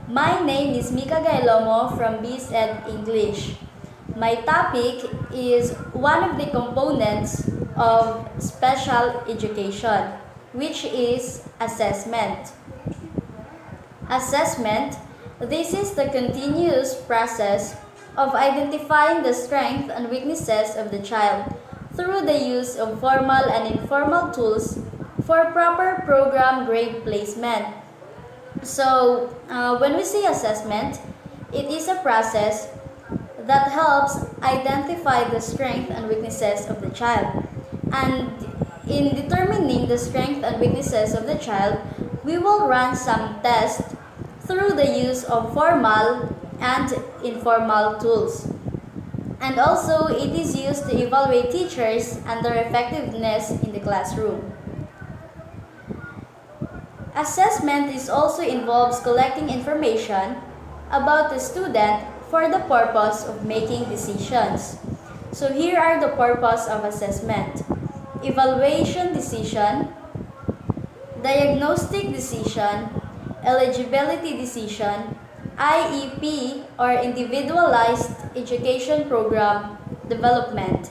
My name is Micah Gajelomo from BSED English. My topic is one of the components of special education, which is assessment. Assessment, this is the continuous process of identifying the strengths and weaknesses of the child through the use of formal and informal tools for proper program grade placement. So, when we say assessment, it is a process that helps identify the strengths and weaknesses of the child. And in determining the strengths and weaknesses of the child, we will run some tests through the use of formal and informal tools. And also, it is used to evaluate teachers and their effectiveness in the classroom. Assessment is also involves collecting information about the student for the purpose of making decisions. So here are the purpose of assessment: evaluation decision, diagnostic decision, eligibility decision, IEP or individualized education program development,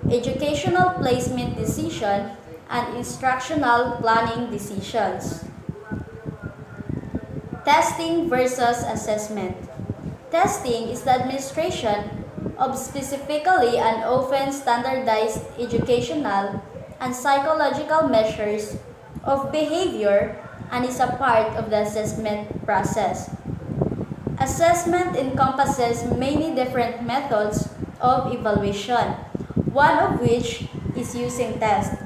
educational placement decision, and instructional planning decisions. Testing versus assessment. Testing is the administration of specifically and often standardized educational and psychological measures of behavior and is a part of the assessment process. Assessment encompasses many different methods of evaluation, one of which is using tests.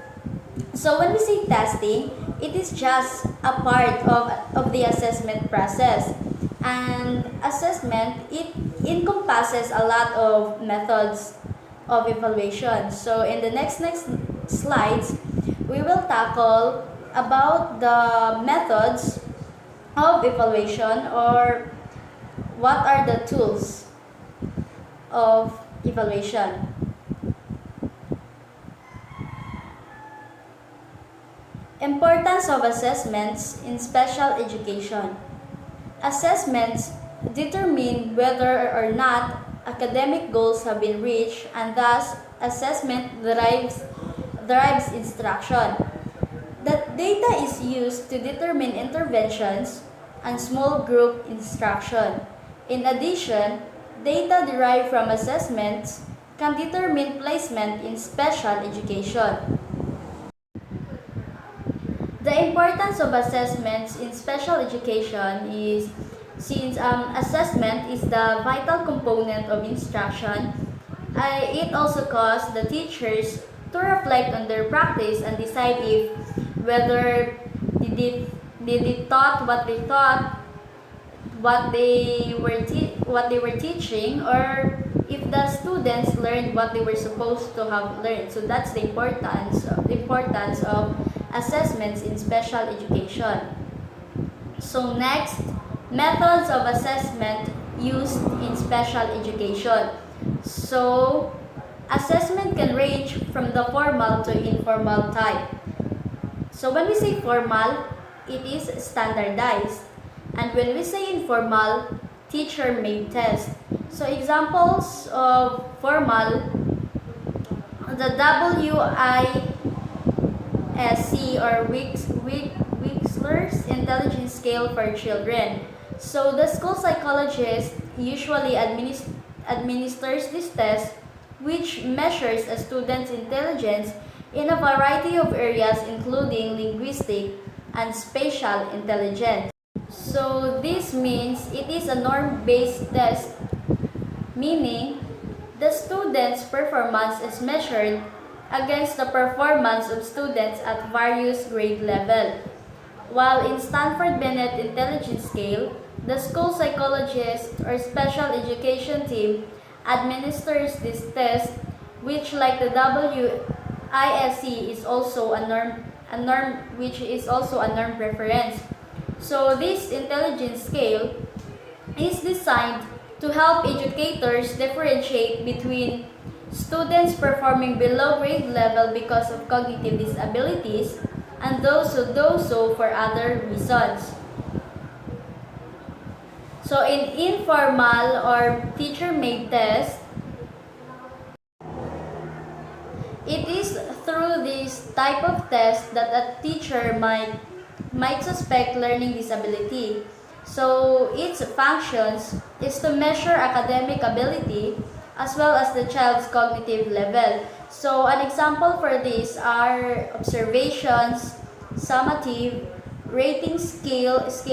So when we say testing, it is just a part of the assessment process. And assessment, it encompasses a lot of methods of evaluation. So in the next slides, we will tackle about the methods of evaluation, or what are the tools of evaluation. Importance of assessments in special education. Assessments determine whether or not academic goals have been reached, and thus assessment derives instruction. That data is used to determine interventions and small group instruction. In addition, data derived from assessments can determine placement in special education. The importance of assessments in special education is, since assessment is the vital component of instruction, it also causes the teachers to reflect on their practice and decide if whether did they taught what they thought, what they were teaching, or if the students learned what they were supposed to have learned. So that's the importance of assessments in special education. So next, methods of assessment used in special education. So assessment can range from the formal to informal type. So when we say formal, it is standardized. And when we say informal, teacher-made test. So examples of formal, the WISC or Wechsler's Intelligence Scale for Children. So the school psychologist usually administers this test, which measures a student's intelligence in a variety of areas including linguistic and spatial intelligence. So this means it is a norm-based test, meaning the student's performance is measured against the performance of students at various grade level. While in Stanford Binet Intelligence Scale, the school psychologist or special education team administers this test, which, like the WISC, is also a norm reference. So this intelligence scale is designed to help educators differentiate between students performing below grade level because of cognitive disabilities and those who do so for other reasons. So in informal or teacher-made test, it is through this type of test that a teacher might suspect learning disability. So its functions is to measure academic ability as well as the child's cognitive level. So an example for this are observations, summative, rating scales,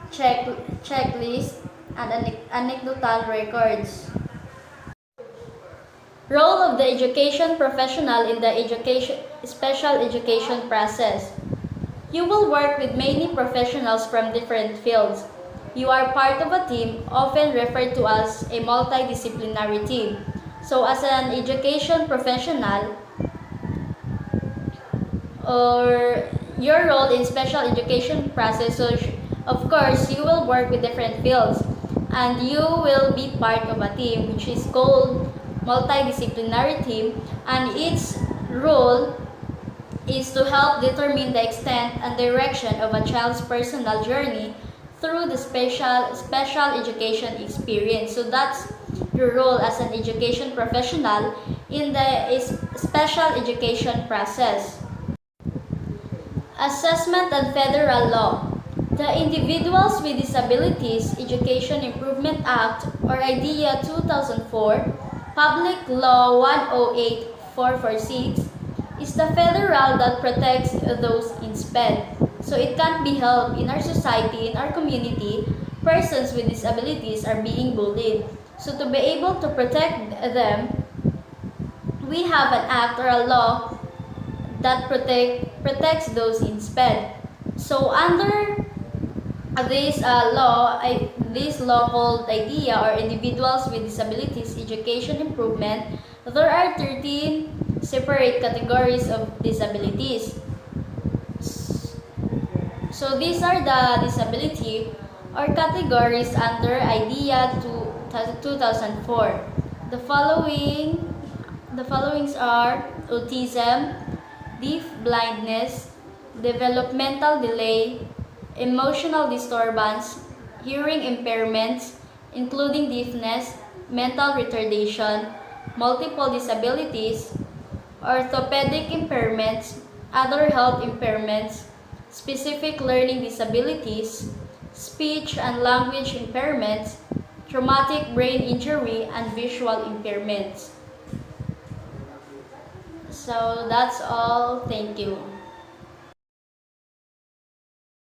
checklist, and anecdotal records. Role of the education professional in the special education process. You will work with many professionals from different fields. You are part of a team, often referred to as a multidisciplinary team. So as an education professional, or your role in special education process, so of course, you will work with different fields and you will be part of a team which is called multidisciplinary team, and its role is to help determine the extent and direction of a child's personal journey through the special education experience. So that's your role as an education professional in the special education process. Assessment and federal law. The Individuals with Disabilities Education Improvement Act, or IDEA 2004, Public Law 108446, is the federal that protects those in SPED. So it can't be helped in our society, in our community, persons with disabilities are being bullied. So to be able to protect them, we have an act or a law that protects those in SPED. So under this law called IDEA, or Individuals with Disabilities Education Improvement, there are 13 separate categories of disabilities. So these are the disability or categories under IDEA 2004. The followings are autism, deaf blindness, developmental delay, emotional disturbance, hearing impairments, including deafness, mental retardation, multiple disabilities, orthopedic impairments, other health impairments, specific learning disabilities, speech and language impairments, traumatic brain injury, and visual impairments. So that's all. Thank you.